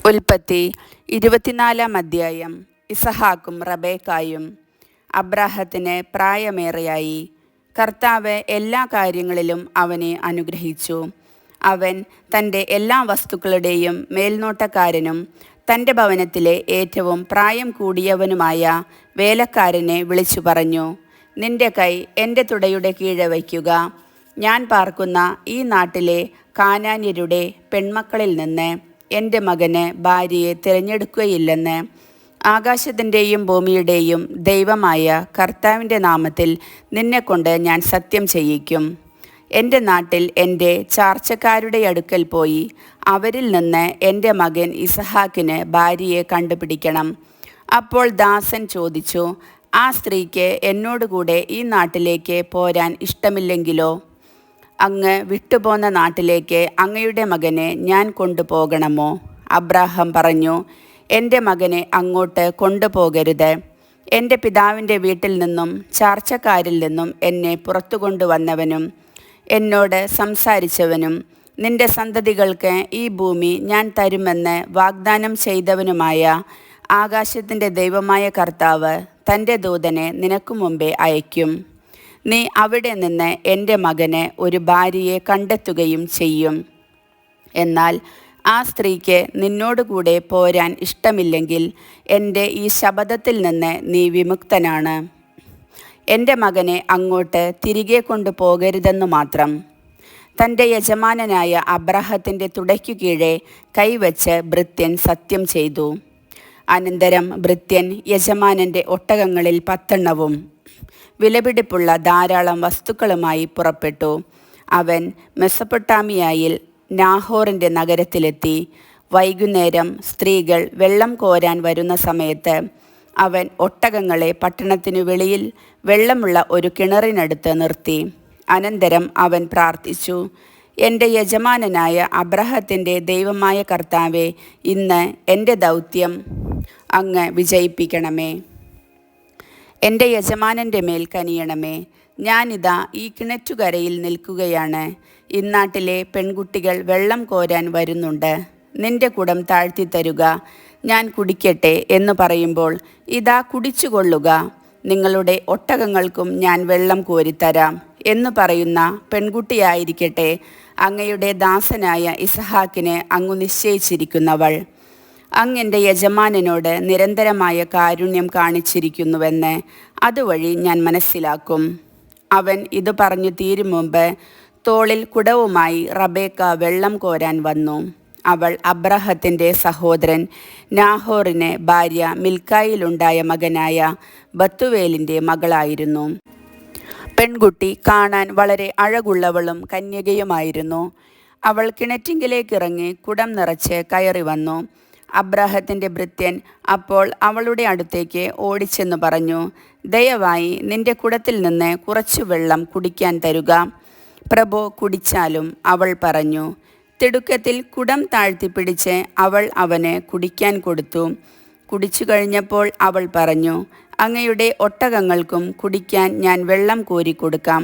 ഉൽപ്പത്തി 24 അധ്യായം. ഇസഹാക്കും റബേക്കായും. അബ്രാഹത്തിന് പ്രായമേറെയായി. കർത്താവ് എല്ലാ കാര്യങ്ങളിലും അവനെ അനുഗ്രഹിച്ചു. അവൻ തൻ്റെ എല്ലാ വസ്തുക്കളുടെയും മേൽനോട്ടക്കാരനും തൻ്റെ ഭവനത്തിലെ ഏറ്റവും പ്രായം കൂടിയവനുമായ വേലക്കാരനെ വിളിച്ചു പറഞ്ഞു, നിന്റെ കൈ എൻ്റെ തുടയുടെ കീഴെ വയ്ക്കുക. ഞാൻ പാർക്കുന്ന ഈ നാട്ടിലെ കാനാന്യരുടെ പെൺമക്കളിൽ നിന്ന് എൻ്റെ മകന് ഭാര്യയെ തിരഞ്ഞെടുക്കുകയില്ലെന്ന് ആകാശത്തിൻ്റെയും ഭൂമിയുടെയും ദൈവമായ കർത്താവിൻ്റെ നാമത്തിൽ നിന്നെക്കൊണ്ട് ഞാൻ സത്യം ചെയ്യിക്കും. എൻ്റെ നാട്ടിൽ എൻ്റെ ചാർച്ചക്കാരുടെ അടുക്കൽ പോയി അവരിൽ നിന്ന് എൻ്റെ മകൻ ഇസഹാക്കിന് ഭാര്യയെ കണ്ടുപിടിക്കണം. അപ്പോൾ ദാസൻ ചോദിച്ചു, ആ സ്ത്രീക്ക് എന്നോടുകൂടെ ഈ നാട്ടിലേക്ക് പോരാൻ ഇഷ്ടമില്ലെങ്കിലോ? അങ്ങ് വിട്ടുപോന്ന നാട്ടിലേക്ക് അങ്ങയുടെ മകനെ ഞാൻ കൊണ്ടുപോകണമോ? അബ്രാഹാം പറഞ്ഞു, എൻ്റെ മകനെ അങ്ങോട്ട് കൊണ്ടുപോകരുത്. എൻ്റെ പിതാവിൻ്റെ വീട്ടിൽ നിന്നും ചാർച്ചക്കാരിൽ നിന്നും എന്നെ പുറത്തു കൊണ്ടുവന്നവനും എന്നോട് സംസാരിച്ചവനും നിന്റെ സന്തതികൾക്ക് ഈ ഭൂമി ഞാൻ തരുമെന്ന് വാഗ്ദാനം ചെയ്തവനുമായ ആകാശത്തിൻ്റെ ദൈവമായ കർത്താവ് തൻ്റെ ദൂതനെ നിനക്ക് മുമ്പേ അയക്കും. നീ അവിടെ നിന്ന് എൻ്റെ മകന് ഒരു ഭാര്യയെ കണ്ടെത്തുകയും ചെയ്യും. എന്നാൽ ആ സ്ത്രീക്ക് നിന്നോടുകൂടെ പോരാൻ ഇഷ്ടമില്ലെങ്കിൽ എൻ്റെ ഈ ശപഥത്തിൽ നിന്ന് നീ വിമുക്തനാണ്. എൻ്റെ മകനെ അങ്ങോട്ട് തിരികെ കൊണ്ടുപോകരുതെന്നു മാത്രം. തൻ്റെ യജമാനനായ അബ്രാഹത്തിൻ്റെ തുടയ്ക്കു കീഴെ കൈവച്ച് ഭൃത്യൻ സത്യം ചെയ്തു. അനന്തരം ഭൃത്യൻ യജമാനൻ്റെ ഒട്ടകങ്ങളിൽ 10 വിലപിടിപ്പുള്ള ധാരാളം വസ്തുക്കളുമായി പുറപ്പെട്ടു. അവൻ മെസൊപ്പൊട്ടാമിയയിൽ നാഹോറിൻ്റെ നഗരത്തിലെത്തി. വൈകുന്നേരം സ്ത്രീകൾ വെള്ളം കോരാൻ വരുന്ന സമയത്ത് അവൻ ഒട്ടകങ്ങളെ പട്ടണത്തിനു വെളിയിൽ വെള്ളമുള്ള ഒരു കിണറിനടുത്ത് നിർത്തി. അനന്തരം അവൻ പ്രാർത്ഥിച്ചു, എൻ്റെ യജമാനനായ അബ്രാഹത്തിൻ്റെ ദൈവമായ കർത്താവേ, ഇന്ന് എൻ്റെ ദൗത്യം അങ്ങ് വിജയിപ്പിക്കണമേ. എൻ്റെ യജമാനൻ്റെ മേൽ കനിയണമേ. ഞാനിതാ ഈ കിണറ്റുകരയിൽ നിൽക്കുകയാണ്. ഇന്നാട്ടിലെ പെൺകുട്ടികൾ വെള്ളം കോരാൻ വരുന്നുണ്ട്. നിന്റെ കുടം താഴ്ത്തിത്തരുക, ഞാൻ കുടിക്കട്ടെ എന്ന് പറയുമ്പോൾ, ഇതാ കുടിച്ചുകൊള്ളുക, നിങ്ങളുടെ ഒട്ടകങ്ങൾക്കും ഞാൻ വെള്ളം കോരിത്തരാം എന്ന് പറയുന്ന പെൺകുട്ടിയായിരിക്കട്ടെ അങ്ങയുടെ ദാസനായ ഇസഹാക്കിന് അങ്ങ് നിശ്ചയിച്ചിരിക്കുന്നവൾ. അങ്ങ് എൻ്റെ യജമാനനോട് നിരന്തരമായ കാരുണ്യം കാണിച്ചിരിക്കുന്നുവെന്ന് അതുവഴി ഞാൻ മനസ്സിലാക്കും. അവൻ ഇത് പറഞ്ഞു തീരും മുമ്പ് തോളിൽ കുടവുമായി റബേക്ക വെള്ളം കോരാൻ വന്നു. അവൾ അബ്രാഹത്തിൻ്റെ സഹോദരൻ നാഹോറിന് ഭാര്യ മിൽക്കായിലുണ്ടായ മകനായ ബത്തുവേലിൻ്റെ മകളായിരുന്നു. പെൺകുട്ടി കാണാൻ വളരെ അഴകുള്ളവളും കന്യകയുമായിരുന്നു. അവൾ കിണറ്റിങ്കിലേക്കിറങ്ങി കുടം നിറച്ച് കയറി വന്നു. അബ്രാഹത്തിൻ്റെ ഭൃത്യൻ അപ്പോൾ അവളുടെ അടുത്തേക്ക് ഓടിച്ചെന്ന് പറഞ്ഞു, ദയവായി നിന്റെ കുടത്തിൽ നിന്ന് കുറച്ചു വെള്ളം കുടിക്കാൻ തരുക. പ്രഭോ, കുടിച്ചാലും, അവൾ പറഞ്ഞു. തിടുക്കത്തിൽ കുടം താഴ്ത്തിപ്പിടിച്ച് അവൾ അവന് കുടിക്കാൻ കൊടുത്തു. കുടിച്ചു കഴിഞ്ഞപ്പോൾ അവൾ പറഞ്ഞു, അങ്ങയുടെ ഒട്ടകങ്ങൾക്കും കുടിക്കാൻ ഞാൻ വെള്ളം കോരിക്കൊടുക്കാം.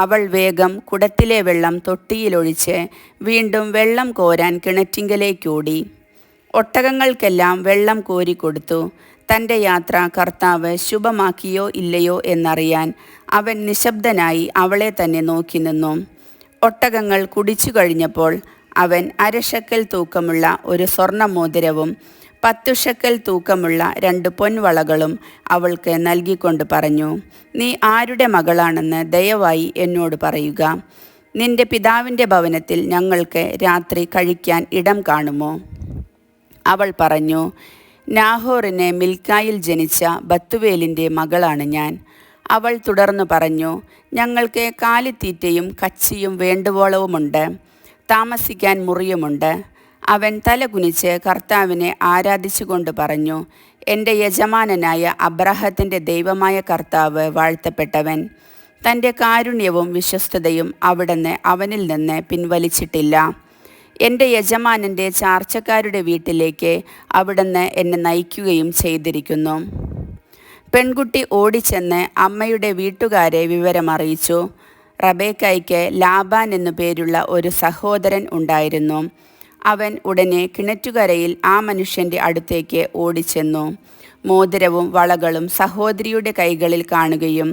അവൾ വേഗം കുടത്തിലെ വെള്ളം തൊട്ടിയിലൊഴിച്ച് വീണ്ടും വെള്ളം കോരാൻ കിണറ്റിങ്കലേക്കോടി. ഒട്ടകങ്ങൾക്കെല്ലാം വെള്ളം കോരിക്കൊടുത്തു. തൻ്റെ യാത്ര കർത്താവ് ശുഭമാക്കിയോ ഇല്ലയോ എന്നറിയാൻ അവൻ നിശബ്ദനായി അവളെ തന്നെ നോക്കി നിന്നു. ഒട്ടകങ്ങൾ കുടിച്ചു കഴിഞ്ഞപ്പോൾ അവൻ 1/2 ശെക്കൽ തൂക്കമുള്ള ഒരു സ്വർണ്ണമോതിരവും 10 ശെക്കൽ തൂക്കമുള്ള 2 പൊൻവളകളും അവൾക്ക് നൽകിക്കൊണ്ട് പറഞ്ഞു, നീ ആരുടെ മകളാണെന്ന് ദയവായി എന്നോട് പറയുക. നിന്റെ പിതാവിൻ്റെ ഭവനത്തിൽ ഞങ്ങൾക്ക് രാത്രി കഴിക്കാൻ ഇടം കാണുമോ? അവൾ പറഞ്ഞു, നാഹോറിന് മിൽക്കായിൽ ജനിച്ച ബത്തുവേലിൻ്റെ മകളാണ് ഞാൻ. അവൾ തുടർന്നു പറഞ്ഞു, ഞങ്ങൾക്ക് കാലിത്തീറ്റയും കച്ചിയും വേണ്ടുവോളവുമുണ്ട്, താമസിക്കാൻ മുറിയുമുണ്ട്. അവൻ തലകുനിച്ച് കർത്താവിനെ ആരാധിച്ചുകൊണ്ട് പറഞ്ഞു, എൻ്റെ യജമാനനായ അബ്രാഹത്തിൻ്റെ ദൈവമായ കർത്താവ് വാഴ്ത്തപ്പെട്ടവൻ. തൻ്റെ കാരുണ്യവും വിശ്വസ്തതയും അവിടുന്ന് അവനിൽ നിന്ന് പിൻവലിച്ചിട്ടില്ല. എൻ്റെ യജമാനൻ്റെ ചാർച്ചക്കാരുടെ വീട്ടിലേക്ക് അവിടുന്ന് എന്നെ നയിക്കുകയും ചെയ്തിരിക്കുന്നു. പെൺകുട്ടി ഓടിച്ചെന്ന് അമ്മയുടെ വീട്ടുകാരെ വിവരമറിയിച്ചു. റബേക്കായ്ക്ക് ലാബാൻ എന്നു പേരുള്ള ഒരു സഹോദരൻ ഉണ്ടായിരുന്നു. അവൻ ഉടനെ കിണറ്റുകരയിൽ ആ മനുഷ്യൻ്റെ അടുത്തേക്ക് ഓടിച്ചെന്നു. മോതിരവും വളകളും സഹോദരിയുടെ കൈകളിൽ കാണുകയും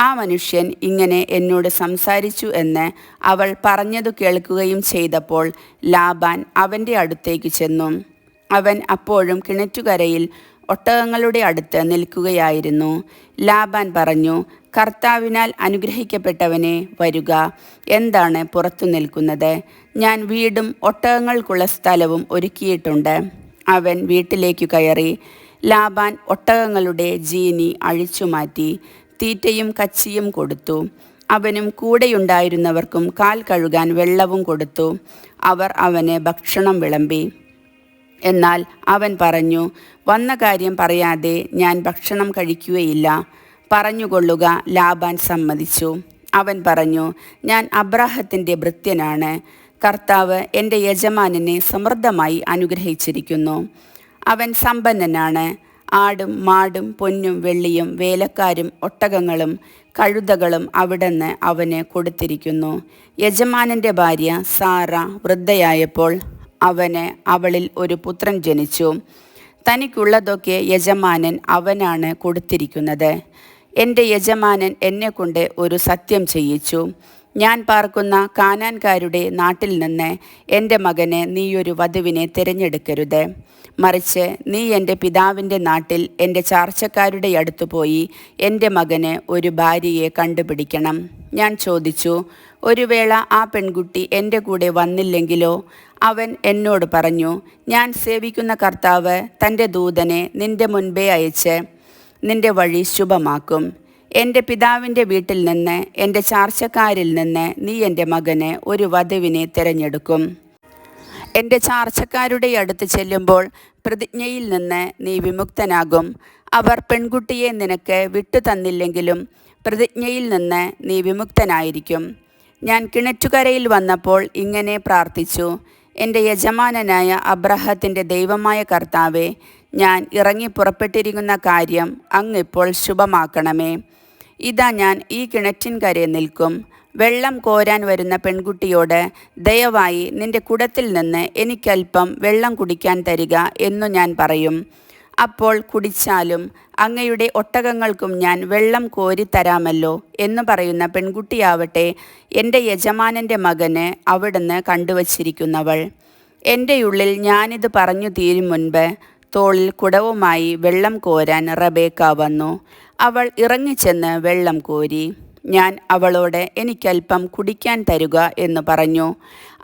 ആ മനുഷ്യൻ ഇങ്ങനെ എന്നോട് സംസാരിച്ചു എന്ന് അവൾ പറഞ്ഞതു കേൾക്കുകയും ചെയ്തപ്പോൾ ലാബാൻ അവൻ്റെ അടുത്തേക്ക് ചെന്നു. അവൻ അപ്പോഴും കിണറ്റുകരയിൽ ഒട്ടകങ്ങളുടെ അടുത്ത് നിൽക്കുകയായിരുന്നു. ലാബാൻ പറഞ്ഞു, കർത്താവിനാൽ അനുഗ്രഹിക്കപ്പെട്ടവനെ, വരുക. എന്താണ് പുറത്തു നിൽക്കുന്നത്? ഞാൻ വീടും ഒട്ടകങ്ങൾക്കുള്ള സ്ഥലവും ഒരുക്കിയിട്ടുണ്ട്. അവൻ വീട്ടിലേക്കു കയറി. ലാബാൻ ഒട്ടകങ്ങളുടെ ജീനി അഴിച്ചുമാറ്റി തീറ്റയും കച്ചിയും കൊടുത്തു. അവനും കൂടെയുണ്ടായിരുന്നവർക്കും കാൽ കഴുകാൻ വെള്ളവും കൊടുത്തു. അവർ അവന് ഭക്ഷണം വിളമ്പി. എന്നാൽ അവൻ പറഞ്ഞു, വന്ന കാര്യം പറയാതെ ഞാൻ ഭക്ഷണം കഴിക്കുകയില്ല. പറഞ്ഞുകൊള്ളുക. ലാബാൻ സമ്മതിച്ചു. അവൻ പറഞ്ഞു, ഞാൻ അബ്രാഹത്തിൻ്റെ ഭൃത്യനാണ്. കർത്താവ് എൻ്റെ യജമാനനെ സമൃദ്ധമായി അനുഗ്രഹിച്ചിരിക്കുന്നു. അവൻ സമ്പന്നനാണ്. ആടും മാടും പൊന്നും വെള്ളിയും വേലക്കാരും ഒട്ടകങ്ങളും കഴുതകളും അവിടുന്ന് അവന് കൊടുത്തിരിക്കുന്നു. യജമാനൻ്റെ ഭാര്യ സാറ വൃദ്ധയായപ്പോൾ അവന് അവളിൽ ഒരു പുത്രൻ ജനിച്ചു. തനിക്കുള്ളതൊക്കെ യജമാനൻ അവനാണ് കൊടുത്തിരിക്കുന്നത്. എൻ്റെ യജമാനൻ എന്നെക്കൊണ്ട് ഒരു സത്യം ചെയ്യിച്ചു. ഞാൻ പാർക്കുന്ന കാനാൻകാരുടെ നാട്ടിൽ നിന്ന് എൻ്റെ മകന് നീയൊരു വധുവിനെ തിരഞ്ഞെടുക്കരുത്. മറിച്ച് നീ എൻ്റെ പിതാവിൻ്റെ നാട്ടിൽ എൻ്റെ ചാർച്ചക്കാരുടെ അടുത്ത് പോയി എൻ്റെ മകന് ഒരു ഭാര്യയെ കണ്ടുപിടിക്കണം. ഞാൻ ചോദിച്ചു, ഒരു വേള ആ പെൺകുട്ടി എൻ്റെ കൂടെ വന്നില്ലെങ്കിലോ? അവൻ എന്നോട് പറഞ്ഞു, ഞാൻ സേവിക്കുന്ന കർത്താവ് തൻ്റെ ദൂതനെ നിൻ്റെ മുൻപേ അയച്ച് നിൻ്റെ വഴി ശുഭമാക്കും. എൻ്റെ പിതാവിൻ്റെ വീട്ടിൽ നിന്ന് എൻ്റെ ചാർച്ചക്കാരിൽ നിന്ന് നീ എൻ്റെ മകന് ഒരു വധുവിനെ തിരഞ്ഞെടുക്കും. എൻ്റെ ചാർച്ചക്കാരുടെ അടുത്ത് ചെല്ലുമ്പോൾ പ്രതിജ്ഞയിൽ നിന്ന് നീ വിമുക്തനാകും. അവർ പെൺകുട്ടിയെ നിനക്ക് വിട്ടു തന്നില്ലെങ്കിലും പ്രതിജ്ഞയിൽ നിന്ന് നീ വിമുക്തനായിരിക്കും. ഞാൻ കിണറ്റുകരയിൽ വന്നപ്പോൾ ഇങ്ങനെ പ്രാർത്ഥിച്ചു, എൻ്റെ യജമാനനായ അബ്രാഹത്തിൻ്റെ ദൈവമായ കർത്താവേ, ഞാൻ ഇറങ്ങി പുറപ്പെട്ടിരിക്കുന്ന കാര്യം അങ്ങിപ്പോൾ ശുഭമാക്കണമേ. ഇതാ ഞാൻ ഈ കിണറ്റിൻകരെ നിൽക്കും. വെള്ളം കോരാൻ വരുന്ന പെൺകുട്ടിയോട്, ദയവായി നിന്റെ കുടത്തിൽ നിന്ന് എനിക്കല്പം വെള്ളം കുടിക്കാൻ തരിക എന്നു ഞാൻ പറയും. അപ്പോൾ കുടിച്ചാലും അങ്ങയുടെ ഒട്ടകങ്ങൾക്കും ഞാൻ വെള്ളം കോരിത്തരാമല്ലോ എന്നു പറയുന്ന പെൺകുട്ടിയാവട്ടെ എൻ്റെ യജമാനൻ്റെ മകന് അവിടുന്ന് കണ്ടുവച്ചിരിക്കുന്നവൾ. എൻ്റെ ഉള്ളിൽ ഞാനിത് പറഞ്ഞു തീരും മുൻപ് തോളിൽ കുടവുമായി വെള്ളം കോരാൻ റബേക്ക വന്നു. അവൾ ഇറങ്ങിച്ചെന്ന് വെള്ളം കോരി. ഞാൻ അവളോട് എനിക്കല്പം കുടിക്കാൻ തരുക എന്ന് പറഞ്ഞു.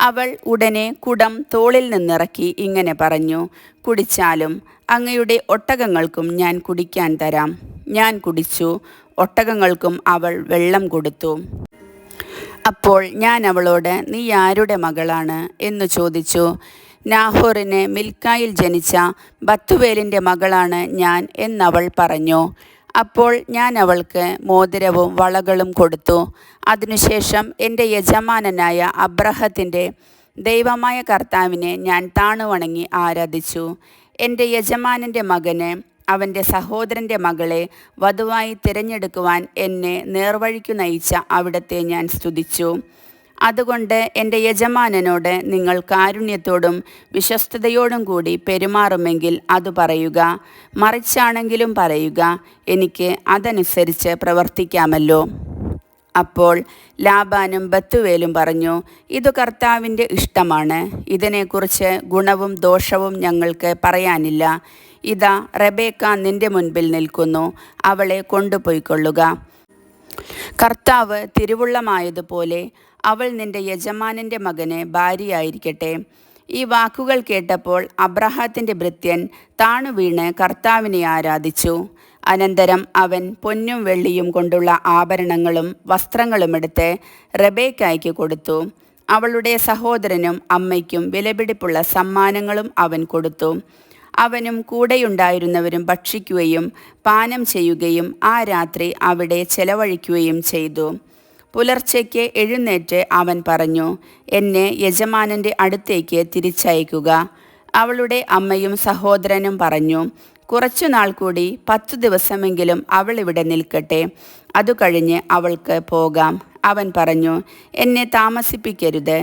അവൾ ഉടനെ കുടം തോളിൽ നിന്നിറക്കി ഇങ്ങനെ പറഞ്ഞു, കുടിച്ചാലും അങ്ങയുടെ ഒട്ടകങ്ങൾക്കും ഞാൻ കുടിക്കാൻ തരാം. ഞാൻ കുടിച്ചു. ഒട്ടകങ്ങൾക്കും അവൾ വെള്ളം കൊടുത്തു. അപ്പോൾ ഞാൻ അവളോട്, നീ ആരുടെ മകളാണ് എന്ന് ചോദിച്ചു. നാഹോറിന് മിൽക്കായിൽ ജനിച്ച ബത്തുവേലിൻ്റെ മകളാണ് ഞാൻ എന്നവൾ പറഞ്ഞു. അപ്പോൾ ഞാൻ അവൾക്ക് മോതിരവും വളകളും കൊടുത്തു. അതിനുശേഷം എൻ്റെ യജമാനനായ അബ്രാഹത്തിൻ്റെ ദൈവമായ കർത്താവിനെ ഞാൻ താണുവണങ്ങി ആരാധിച്ചു. എൻ്റെ യജമാനൻ്റെ മകന് അവൻ്റെ സഹോദരൻ്റെ മകളെ വധുവായി തിരഞ്ഞെടുക്കുവാൻ എന്നെ നേർവഴിക്കു നയിച്ച അവിടത്തെ ഞാൻ സ്തുതിച്ചു. അതുകൊണ്ട് എൻ്റെ യജമാനനോട് നിങ്ങൾ കാരുണ്യത്തോടും വിശ്വസ്തയോടും കൂടി പെരുമാറുമെങ്കിൽ അത് പറയുക. മറിച്ചാണെങ്കിലും പറയുക, എനിക്ക് അതനുസരിച്ച് പ്രവർത്തിക്കാമല്ലോ. അപ്പോൾ ലാബാനും ബത്തുവേലും പറഞ്ഞു, ഇതു കർത്താവിൻ്റെ ഇഷ്ടമാണ്. ഇതിനെക്കുറിച്ച് ഗുണവും ദോഷവും ഞങ്ങൾക്ക് പറയാനില്ല. ഇതാ റബേക്ക നിൻ്റെ മുൻപിൽ നിൽക്കുന്നു. അവളെ കൊണ്ടുപോയിക്കൊള്ളുക. കർത്താവ് തിരുവുള്ളമായതുപോലെ അവൾ നിൻ്റെ യജമാനൻ്റെ മകന് ഭാര്യയായിരിക്കട്ടെ. ഈ വാക്കുകൾ കേട്ടപ്പോൾ അബ്രാഹത്തിൻ്റെ ഭൃത്യൻ താണുവീണ് കർത്താവിനെ ആരാധിച്ചു. അനന്തരം അവൻ പൊന്നും വെള്ളിയും കൊണ്ടുള്ള ആഭരണങ്ങളും വസ്ത്രങ്ങളുമെടുത്ത് റബേക്കായ്ക്ക് കൊടുത്തു. അവളുടെ സഹോദരനും അമ്മയ്ക്കും വിലപിടിപ്പുള്ള സമ്മാനങ്ങളും അവൻ കൊടുത്തു. അവനും കൂടെയുണ്ടായിരുന്നവരും ഭക്ഷിക്കുകയും പാനം ചെയ്യുകയും ആ രാത്രി അവിടെ ചെലവഴിക്കുകയും ചെയ്തു. പുലർച്ചയ്ക്ക് എഴുന്നേറ്റ് അവൻ പറഞ്ഞു, എന്നെ യജമാനൻ്റെ അടുത്തേക്ക് തിരിച്ചയക്കുക. അവളുടെ അമ്മയും സഹോദരനും പറഞ്ഞു, കുറച്ചുനാൾ കൂടി 10 ദിവസമെങ്കിലും അവൾ ഇവിടെ നിൽക്കട്ടെ, അതു കഴിഞ്ഞ് അവൾക്ക് പോകാം. അവൻ പറഞ്ഞു, എന്നെ താമസിപ്പിക്കരുത്.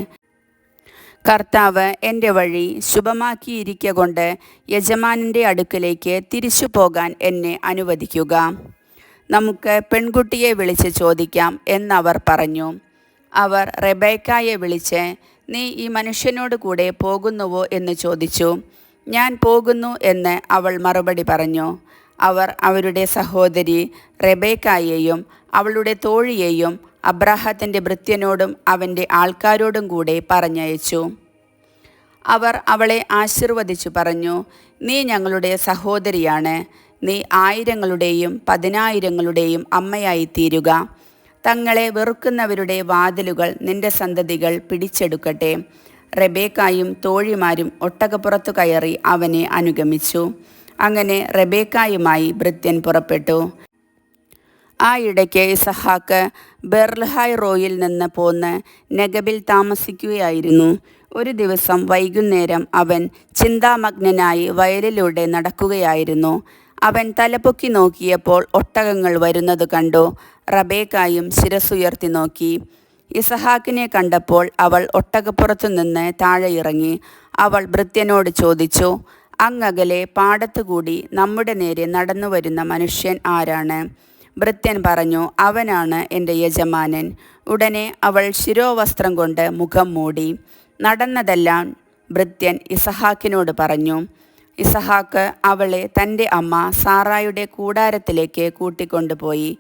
കർത്താവ് എൻ്റെ വഴി ശുഭമാക്കിയിരിക്കൊണ്ട് യജമാനൻ്റെ അടുക്കലേക്ക് തിരിച്ചു പോകാൻ എന്നെ അനുവദിക്കുക. നമുക്ക് പെൺകുട്ടിയെ വിളിച്ച് ചോദിക്കാം എന്നവർ പറഞ്ഞു. അവർ റെബേക്കായെ വിളിച്ച്, നീ ഈ മനുഷ്യനോട് കൂടെ പോകുന്നുവോ എന്ന് ചോദിച്ചു. ഞാൻ പോകുന്നു എന്ന് അവൾ മറുപടി പറഞ്ഞു. അവർ അവരുടെ സഹോദരി റെബേക്കായെയും അവളുടെ തോഴിയെയും അബ്രാഹത്തിൻ്റെ ഭൃത്യനോടും അവൻ്റെ ആൾക്കാരോടും കൂടെ പറഞ്ഞയച്ചു. അവർ അവളെ ആശീർവദിച്ചു പറഞ്ഞു, നീ ഞങ്ങളുടെ സഹോദരിയാണ്. നീ ആയിരങ്ങളുടെയും 10,000-ങ്ങളുടെയും അമ്മയായി തീരുക. തങ്ങളെ വെറുക്കുന്നവരുടെ വാതിലുകൾ നിന്റെ സന്തതികൾ പിടിച്ചെടുക്കട്ടെ. റെബേക്കായും തോഴിമാരും ഒട്ടകപ്പുറത്തു കയറി അവനെ അനുഗമിച്ചു. അങ്ങനെ റെബേക്കായുമായി ഭൃത്യൻ പുറപ്പെട്ടു. ആ ഇടയ്ക്ക് ഇസഹാക്ക് ബെർലഹായ് റോയിൽ നിന്ന് പോന്ന് നെഗബിൽ താമസിക്കുകയായിരുന്നു. ഒരു ദിവസം വൈകുന്നേരം അവൻ ചിന്താമഗ്നനായി വയലിലൂടെ നടക്കുകയായിരുന്നു. അവൻ തലപൊക്കി നോക്കിയപ്പോൾ ഒട്ടകങ്ങൾ വരുന്നത് കണ്ടു. റബേക്കായും ശിരസ്സുയർത്തി നോക്കി. ഇസഹാക്കിനെ കണ്ടപ്പോൾ അവൾ ഒട്ടകപ്പുറത്തു നിന്ന് താഴെ ഇറങ്ങി. അവൾ ഭൃത്യനോട് ചോദിച്ചു, അങ്ങകലെ പാടത്തുകൂടി നമ്മുടെ നേരെ നടന്നു വരുന്ന മനുഷ്യൻ ആരാണ്? ഭൃത്യൻ പറഞ്ഞു, അവനാണ് എൻ്റെ യജമാനൻ. ഉടനെ അവൾ ശിരോവസ്ത്രം കൊണ്ട് മുഖം മൂടി. നടന്നതെല്ലാം ഭൃത്യൻ ഇസഹാക്കിനോട് പറഞ്ഞു. ഇസഹാക്ക് അവളെ തൻ്റെ അമ്മ സാറായുടെ കൂടാരത്തിലേക്ക് കൂട്ടിക്കൊണ്ടുപോയി.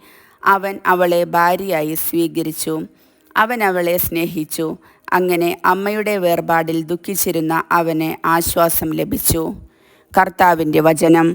അവൻ അവളെ ഭാര്യയായി സ്വീകരിച്ചു. അവൻ അവളെ സ്നേഹിച്ചു. അങ്ങനെ അമ്മയുടെ വേർപാടിൽ ദുഃഖിച്ചിരുന്ന അവന് ആശ്വാസം ലഭിച്ചു. കർത്താവിൻ്റെ വചനം.